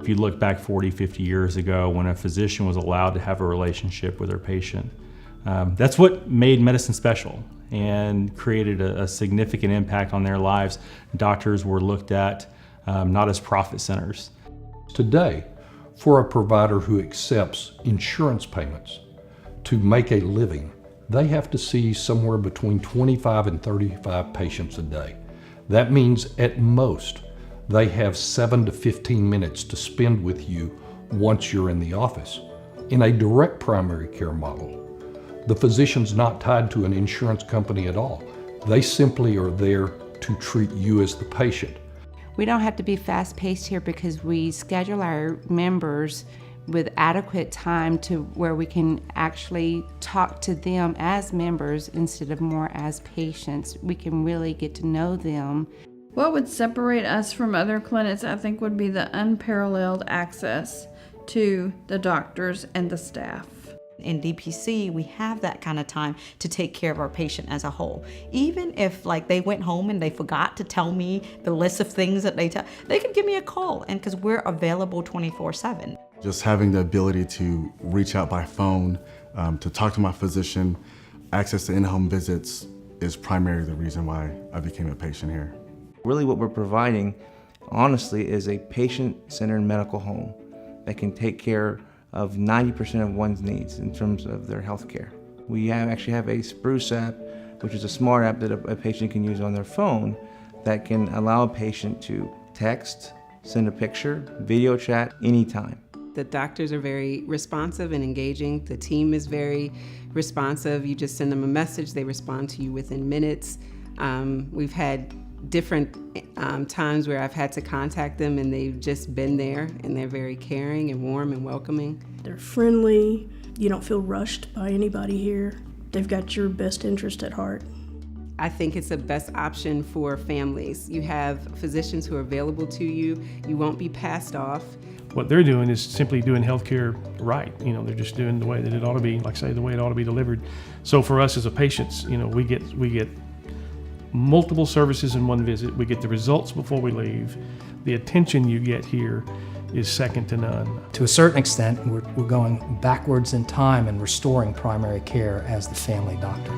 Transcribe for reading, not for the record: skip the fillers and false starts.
If you look back 40, 50 years ago when a physician was allowed to have a relationship with their patient, that's what made medicine special and created a significant impact on their lives. Doctors were looked at not as profit centers. Today, for a provider who accepts insurance payments to make a living, they have to see somewhere between 25 and 35 patients a day. That means at most, they have 7 to 15 minutes to spend with you once you're in the office. In a direct primary care model, the physician's not tied to an insurance company at all. They simply are there to treat you as the patient. We don't have to be fast-paced here because we schedule our members with adequate time to where we can actually talk to them as members instead of more as patients. We can really get to know them. What would separate us from other clinics, I think, would be the unparalleled access to the doctors and the staff. In DPC, we have that kind of time to take care of our patient as a whole. Even if they went home and they forgot to tell me the list of things that they could give me a call, and because we're available 24/7. Just having the ability to reach out by phone, to talk to my physician, access to in-home visits is primarily the reason why I became a patient here. Really what we're providing, honestly, is a patient-centered medical home that can take care of 90% of one's needs in terms of their health care. We actually have a Spruce app, which is a smart app that a patient can use on their phone that can allow a patient to text, send a picture, video chat anytime. The doctors are very responsive and engaging. The team is very responsive. You just send them a message, they respond to you within minutes. We've had different times where I've had to contact them and they've just been there, and they're very caring and warm and welcoming. They're friendly. You don't feel rushed by anybody here. They've got your best interest at heart. I think it's the best option for families. You have physicians who are available to you. You won't be passed off. What they're doing is simply doing healthcare right. They're just doing the way that it ought to be, like I say, the way it ought to be delivered. So for us as a patients, we get multiple services in one visit. We get the results before we leave. The attention you get here is second to none. To a certain extent, we're going backwards in time and restoring primary care as the family doctor.